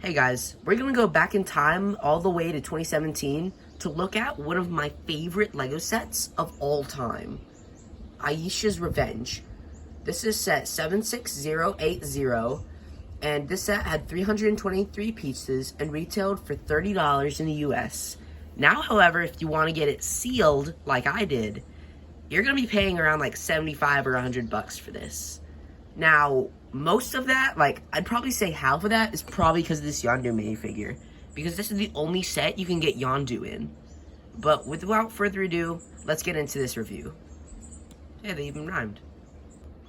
Hey guys, we're gonna go back in time all the way to 2017 to look at one of my favorite LEGO sets of all time, Ayesha's Revenge. This is set 76080, and this set had 323 pieces and retailed for $30 in the US. Now, however, if you want to get it sealed like I did, you're gonna be paying around like 75 or 100 bucks for this. Now, most of that, like, I'd probably say half of that is probably because of this Yondu minifigure. Because this is the only set you can get Yondu in. But without further ado, let's get into this review. Yeah, they even rhymed.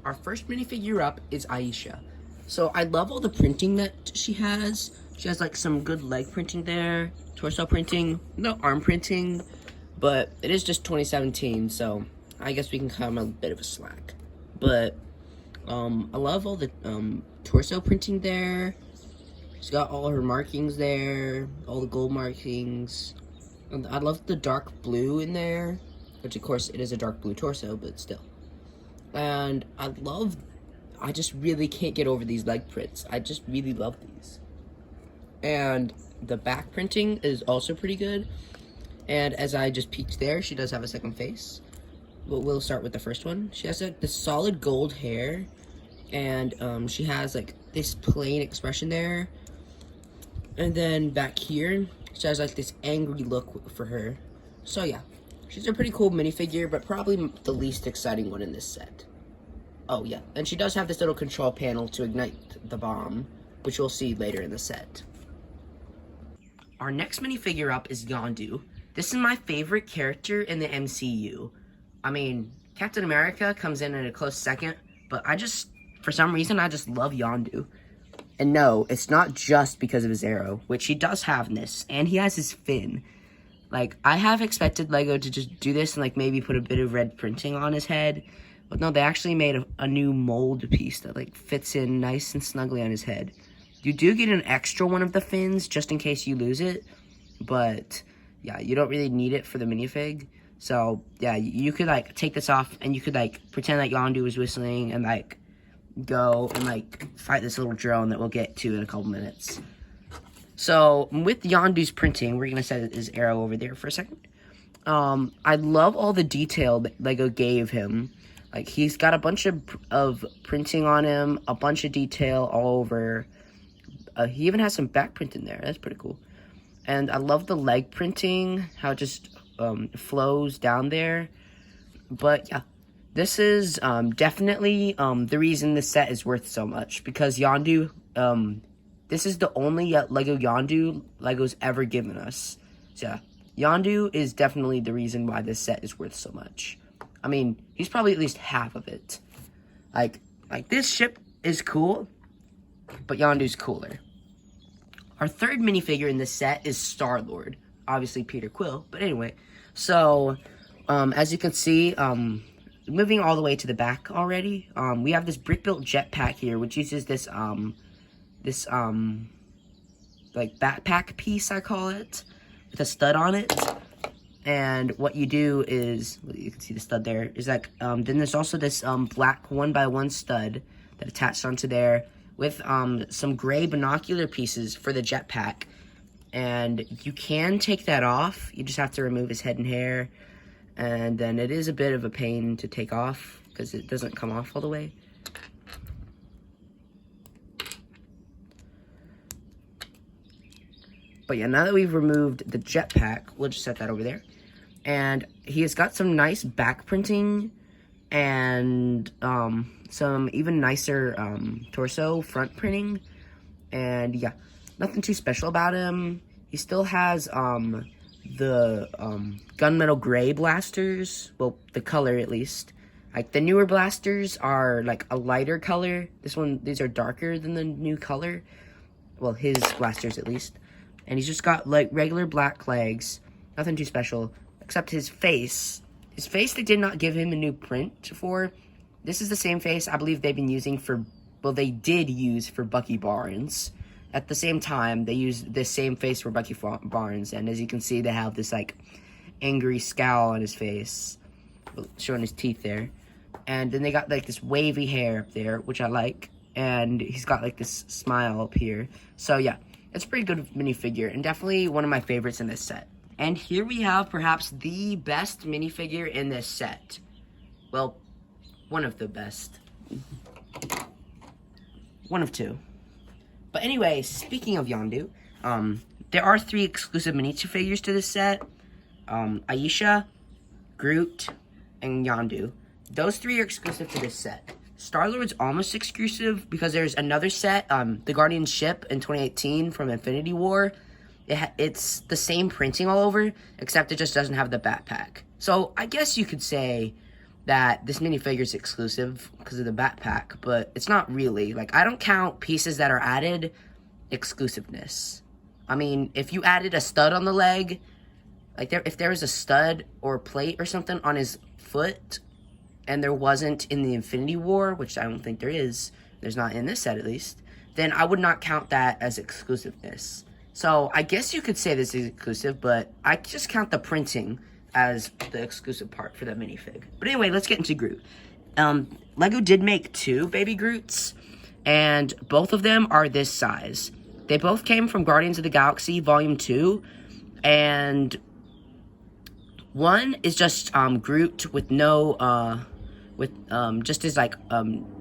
Our first minifigure up is Ayesha. So, I love all the printing that she has. She has, like, some good leg printing there. Torso printing. No arm printing. But it is just 2017, so I guess we can cut them a bit of a slack. But I love all the torso printing there. She's got all her markings there, all the gold markings. And I love the dark blue in there, which of course it is a dark blue torso, but still. And I just really can't get over these leg prints. I just really love these. And the back printing is also pretty good. And as I just peeked there, she does have a second face. But we'll start with the first one. She has like this solid gold hair, and she has like this plain expression there. And then back here, she has like this angry look for her. So yeah, she's a pretty cool minifigure, but probably the least exciting one in this set. Oh yeah, and she does have this little control panel to ignite the bomb, which we'll see later in the set. Our next minifigure up is Yondu. This is my favorite character in the MCU. I mean, Captain America comes in at a close second, but for some reason, I just love Yondu. And no, it's not just because of his arrow, which he does have in this, and he has his fin. Like, I have expected LEGO to just do this and, like, maybe put a bit of red printing on his head, but no, they actually made a new mold piece that, like, fits in nice and snugly on his head. You do get an extra one of the fins, just in case you lose it, but yeah, you don't really need it for the minifig. So, yeah, you could, like, take this off, and you could, like, pretend that Yondu was whistling, and, like, go and, like, fight this little drone that we'll get to in a couple minutes. So, with Yondu's printing, we're gonna set his arrow over there for a second. I love all the detail that LEGO gave him. Like, he's got a bunch of printing on him, a bunch of detail all over. He even has some back print in there. That's pretty cool. And I love the leg printing, how it just flows down there. But yeah, this is definitely the reason this set is worth so much, because Yondu, this is the only LEGO Yondu LEGO's ever given us. So yeah, Yondu is definitely the reason why this set is worth so much. I mean, he's probably at least half of it. Like this ship is cool, but Yondu's cooler. Our third minifigure in this set is Star-Lord. Obviously Peter Quill, but anyway. So, as you can see, moving all the way to the back already, we have this brick-built jetpack here, which uses this, like, backpack piece, I call it, with a stud on it. And what you do is, you can see the stud there, is like, then there's also this, black 1x1 stud that attached onto there, with some gray binocular pieces for the jetpack. And you can take that off. You just have to remove his head and hair. And then it is a bit of a pain to take off because it doesn't come off all the way. But yeah, now that we've removed the jetpack, we'll just set that over there. And he has got some nice back printing and some even nicer torso front printing. And yeah, nothing too special about him. He still has the gunmetal gray blasters, well, the color at least. Like, the newer blasters are like a lighter color. These are darker than the new color. Well, his blasters at least. And he's just got like regular black legs. Nothing too special, except his face. His face, they did not give him a new print for. This is the same face I believe they've been using for, well, they did use for Bucky Barnes. At the same time, they used this same face for Bucky Barnes, and as you can see, they have this, like, angry scowl on his face, showing his teeth there. And then they got, like, this wavy hair up there, which I like, and he's got, like, this smile up here. So, yeah, it's a pretty good minifigure, and definitely one of my favorites in this set. And here we have perhaps the best minifigure in this set. Well, one of the best. One of two. But anyway, speaking of Yondu, there are 3 exclusive minifigures to this set. Ayesha, Groot, and Yondu. Those 3 are exclusive to this set. Star-Lord's almost exclusive because there's another set, the Guardian ship in 2018 from Infinity War. It's the same printing all over, except it just doesn't have the backpack. So I guess you could say that this minifigure is exclusive because of the backpack, but it's not really. Like, I don't count pieces that are added exclusiveness. I mean, if you added a stud on the leg, like if there was a stud or plate or something on his foot, and there wasn't in the Infinity War, which I don't think there is, there's not in this set at least, then I would not count that as exclusiveness. So I guess you could say this is exclusive, but I just count the printing as the exclusive part for the minifig. But anyway, let's get into Groot. Lego did make 2 baby Groots, and both of them are this size. They both came from Guardians of the Galaxy Volume 2, and one is just Groot with no just his like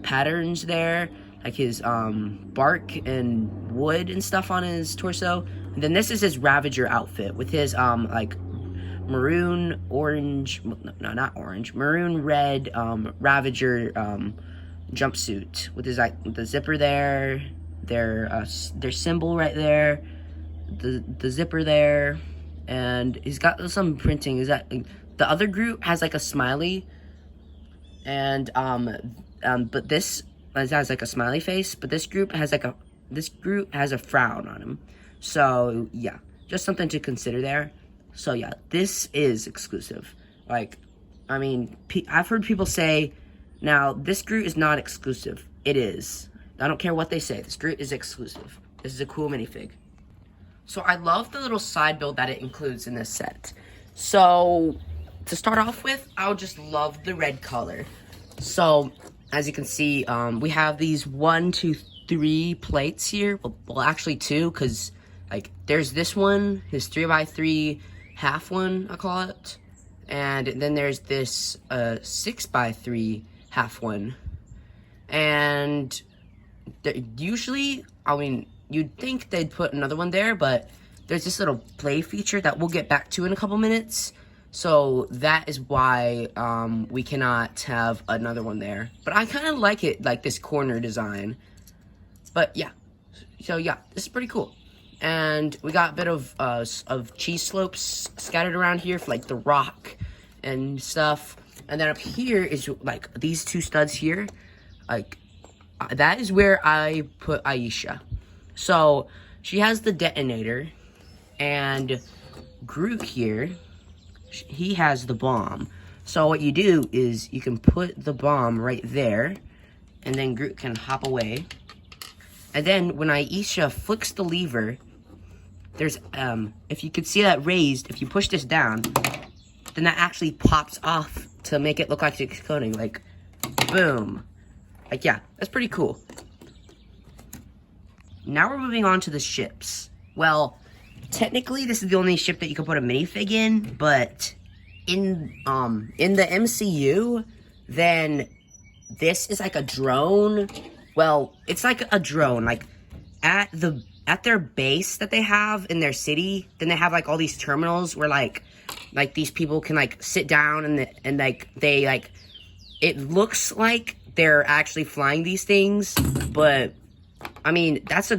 patterns there, like his bark and wood and stuff on his torso. And then this is his Ravager outfit with his like maroon orange, no, not orange, maroon red Ravager jumpsuit with his like the zipper there, their symbol right there, the zipper there, and he's got some printing. Is that the other Groot has like a smiley, and but this has like a smiley face, but this Groot has a frown on him. So yeah, just something to consider there. So yeah, this is exclusive. Like, I mean, I've heard people say, now this Groot is not exclusive. It is. I don't care what they say. This Groot is exclusive. This is a cool minifig. So I love the little side build that it includes in this set. So to start off with, I just love the red color. So as you can see, we have these 1, 2, 3 plates here. Well, actually 2, because like there's this one, his 3x3 half one, I call it, and then there's this 6x3 half one. And usually, I mean, you'd think they'd put another one there, but there's this little play feature that we'll get back to in a couple minutes. So that is why we cannot have another one there. But I kind of like it, like this corner design. But yeah, so yeah, this is pretty cool. And we got a bit of cheese slopes scattered around here for like the rock and stuff. And then up here is like these 2 studs here. Like that is where I put Ayesha. So she has the detonator, and Groot here, he has the bomb. So what you do is you can put the bomb right there, and then Groot can hop away. And then when Ayesha flicks the lever, there's if you could see that raised, if you push this down, then that actually pops off to make it look like it's exploding. Like, boom. Like, yeah, that's pretty cool. Now we're moving on to the ships. Well, technically this is the only ship that you can put a minifig in, but in the MCU, then this is like a drone. Well, it's like a drone. Like at their base that they have in their city, then they have like all these terminals where like these people can like sit down and like they like, it looks like they're actually flying these things, but I mean, that's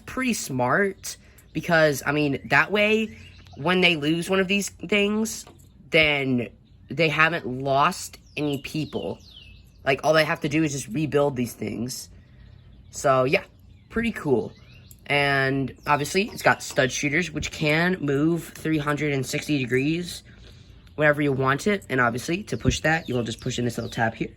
pretty smart, because I mean, that way when they lose one of these things, then they haven't lost any people. Like, all they have to do is just rebuild these things. So yeah, pretty cool. And obviously it's got stud shooters, which can move 360 degrees whenever you want it. And obviously to push that, you'll just push in this little tab here,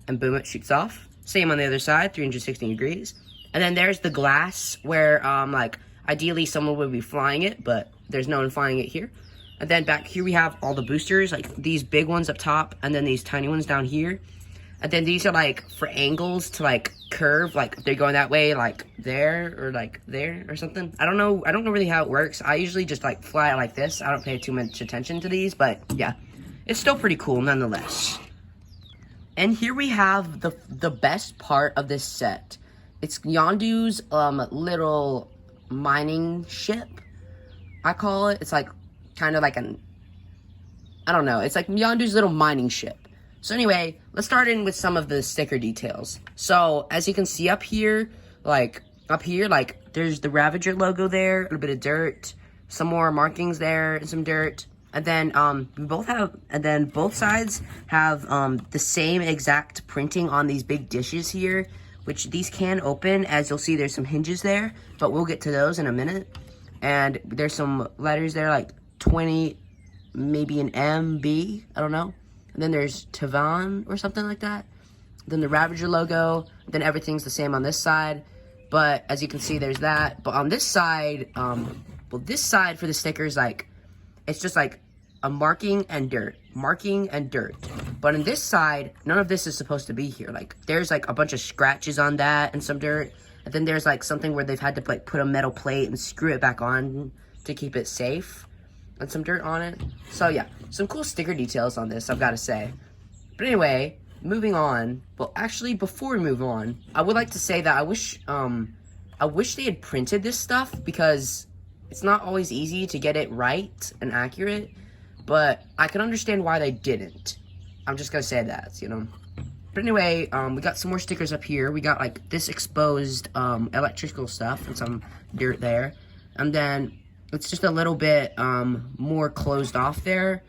and boom, it shoots off. Same on the other side, 360 degrees. And then there's the glass where, like, ideally someone would be flying it, but there's no one flying it here. And then back here we have all the boosters, like these big ones up top, and then these tiny ones down here. And then these are like for angles to like curve, like if they're going that way, like there or like there or something. I don't know really how it works. I usually just like fly it like this. I don't pay too much attention to these, but yeah, it's still pretty cool nonetheless. And here we have the best part of this set. It's Yondu's little mining ship, I call it. It's like kind of like I don't know. It's like Yondu's little mining ship. So anyway, let's start in with some of the sticker details. So as you can see up here, like there's the Ravager logo there, a little bit of dirt, some more markings there, and some dirt. And then both sides have the same exact printing on these big dishes here, which these can open. As you'll see, there's some hinges there, but we'll get to those in a minute. And there's some letters there, like 20, maybe an M, B, I don't know. And then there's Tavan or something like that. Then the Ravager logo. Then everything's the same on this side. But as you can see, there's that. But on this side, well, this side for the stickers, like, it's just like a marking and dirt. Marking and dirt. But on this side, none of this is supposed to be here. Like, there's like a bunch of scratches on that and some dirt. And then there's like something where they've had to like put a metal plate and screw it back on to keep it safe. And some dirt on it. So yeah, some cool sticker details on this, I've got to say. But anyway, moving on. Well, actually, before we move on, I would like to say that I wish they had printed this stuff, because it's not always easy to get it right and accurate. But I can understand why they didn't. I'm just gonna say that, you know. But anyway, we got some more stickers up here. We got like this exposed electrical stuff and some dirt there, and then it's just a little bit more closed off there,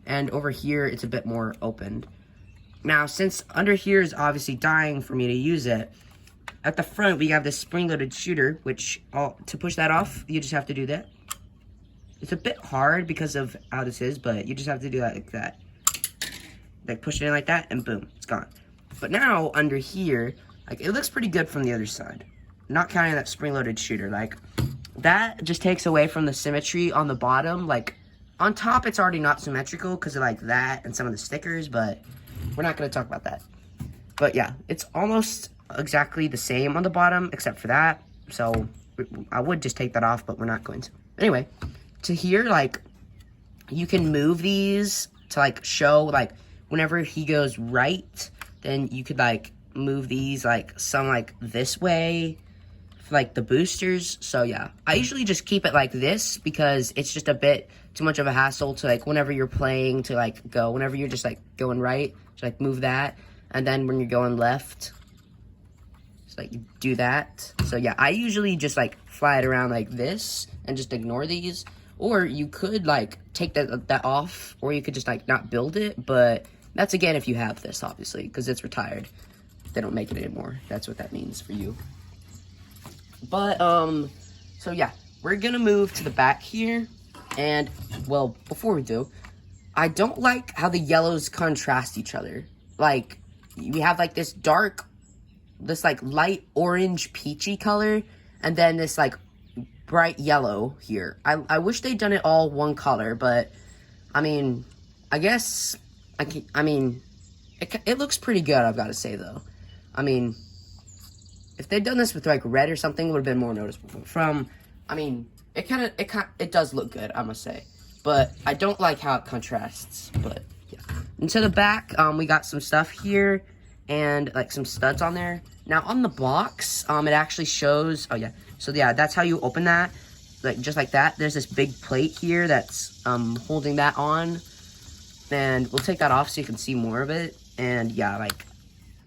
and over here it's a bit more opened. Now, since under here is obviously dying for me to use it, at the front we have this spring-loaded shooter, which to push that off, you just have to do that. It's a bit hard because of how this is, but you just have to do that like that. Like push it in like that, and boom, it's gone. But now under here, like it looks pretty good from the other side. Not counting that spring-loaded shooter, like. That just takes away from the symmetry on the bottom. Like, on top, it's already not symmetrical because of, like, that and some of the stickers, but we're not going to talk about that. But, yeah, it's almost exactly the same on the bottom, except for that. So, I would just take that off, but we're not going to. Anyway, to here, like, you can move these to, like, show, like, whenever he goes right, then you could, like, move these, like, some, like, this way, like the boosters. So yeah, I usually just keep it like this because it's just a bit too much of a hassle to like whenever you're playing to like go, whenever you're just like going right, just like move that, and then when you're going left, just like you do that. So yeah, I usually just like fly it around like this and just ignore these, or you could like take that off, or you could just like not build it, but that's again if you have this, obviously, because it's retired. They don't make it anymore. That's what that means for you. But, so yeah, we're gonna move to the back here, and, well, before we do, I don't like how the yellows contrast each other. Like, we have, like, this like, light orange peachy color, and then this, like, bright yellow here. I wish they'd done it all one color, but, I mean, I guess, it looks pretty good, I've gotta say, though. I mean, if they'd done this with like red or something, it would have been more noticeable. It does look good, I must say. But I don't like how it contrasts, but yeah. And to the back, we got some stuff here and like some studs on there. Now on the box, it actually shows, oh yeah. So yeah, that's how you open that. Like just like that. There's this big plate here that's holding that on. And we'll take that off so you can see more of it. And yeah, like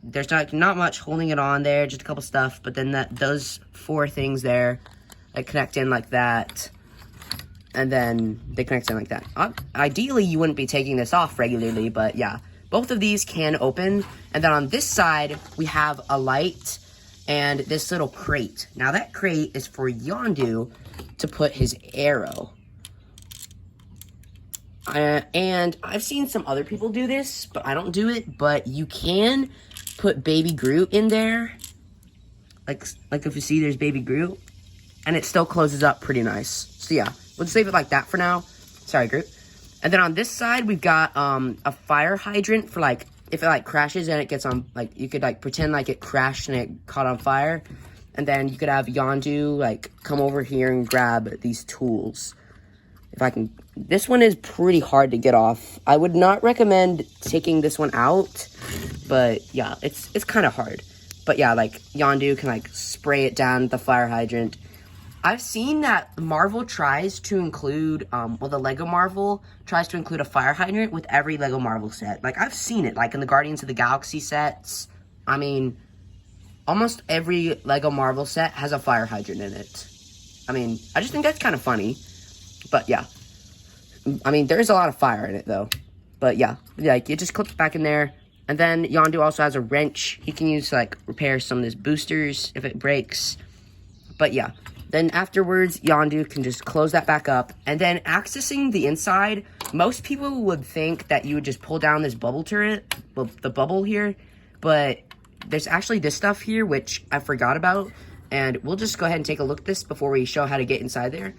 there's not much holding it on there, just a couple stuff, but then those 4 things there, like connect in like that, and then they connect in like that. Ideally, you wouldn't be taking this off regularly, but yeah, both of these can open. And then on this side, we have a light and this little crate. Now that crate is for Yondu to put his arrow. And I've seen some other people do this, but I don't do it, but you can put Baby Groot in there, like if you see there's Baby Groot, and it still closes up pretty nice. So yeah, we'll save it like that for now. Sorry, Groot. And then on this side, we've got a fire hydrant for like if it like crashes and it gets on, like you could like pretend like it crashed and it caught on fire, and then you could have Yondu like come over here and grab these tools. If I can, this one is pretty hard to get off. I would not recommend taking this one out, but yeah, it's kind of hard. But yeah, like Yondu can like spray it down at the fire hydrant. I've seen that Marvel tries to include, well, the Lego Marvel tries to include a fire hydrant with every Lego Marvel set. Like, I've seen it, like, in the Guardians of the Galaxy sets. I mean, almost every Lego Marvel set has a fire hydrant in it. I mean, I just think that's kind of funny. But, yeah. I mean, there's a lot of fire in it, though. But, yeah. Like, it just clips back in there. And then Yondu also has a wrench he can use to, like, repair some of his boosters if it breaks. But, yeah. Then afterwards, Yondu can just close that back up. And then accessing the inside, most people would think that you would just pull down this bubble turret, well, the bubble here. But there's actually this stuff here, which I forgot about. And we'll just go ahead and take a look at this before we show how to get inside there.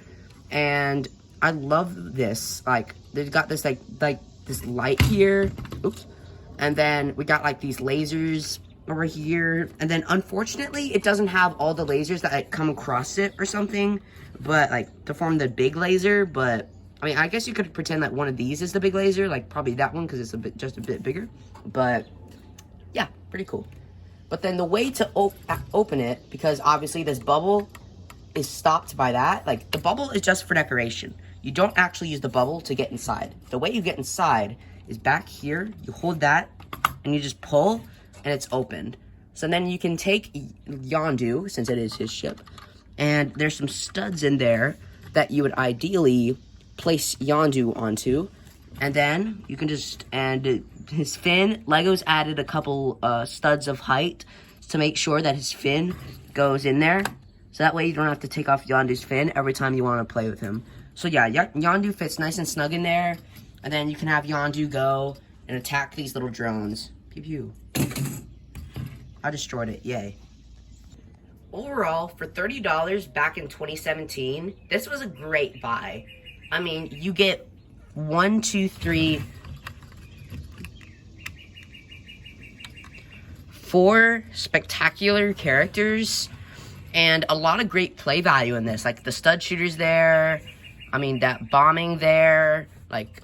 And I love this. Like, they've got this, like this light here. Oops. And then we got, like, these lasers over here, and then unfortunately it doesn't have all the lasers that like, come across it or something, but like to form the big laser. But I mean, I guess you could pretend that one of these is the big laser, like probably that one because it's just a bit bigger. But yeah, pretty cool. But then the way to open it, because obviously this bubble is stopped by that, like the bubble is just for decoration. You don't actually use the bubble to get inside. The way you get inside is back here. You hold that and you just pull, and it's opened. So then you can take Yondu, since it is his ship, and there's some studs in there that you would ideally place Yondu onto. And then you can just, and his fin, Lego's added a couple studs of height to make sure that his fin goes in there. So that way you don't have to take off Yondu's fin every time you want to play with him. So yeah, Yondu fits nice and snug in there. And then you can have Yondu go and attack these little drones. Pew pew. I destroyed it, yay. Overall, for $30 back in 2017, this was a great buy. I mean, you get 4 spectacular characters and a lot of great play value in this. Like the stud shooters there, I mean, that bombing there, like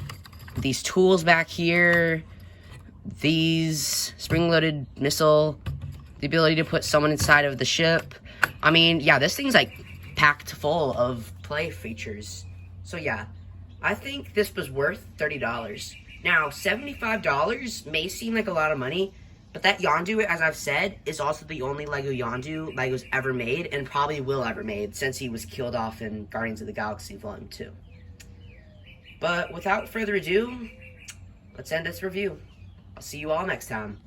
these tools back here, these spring-loaded missile, the ability to put someone inside of the ship. I mean, yeah, this thing's like packed full of play features. So yeah, I think this was worth $30. Now, $75 may seem like a lot of money, but that Yondu, as I've said, is also the only Lego Yondu Lego's ever made, and probably will ever made, since he was killed off in Guardians of the Galaxy Volume 2. But without further ado, let's end this review. I'll see you all next time.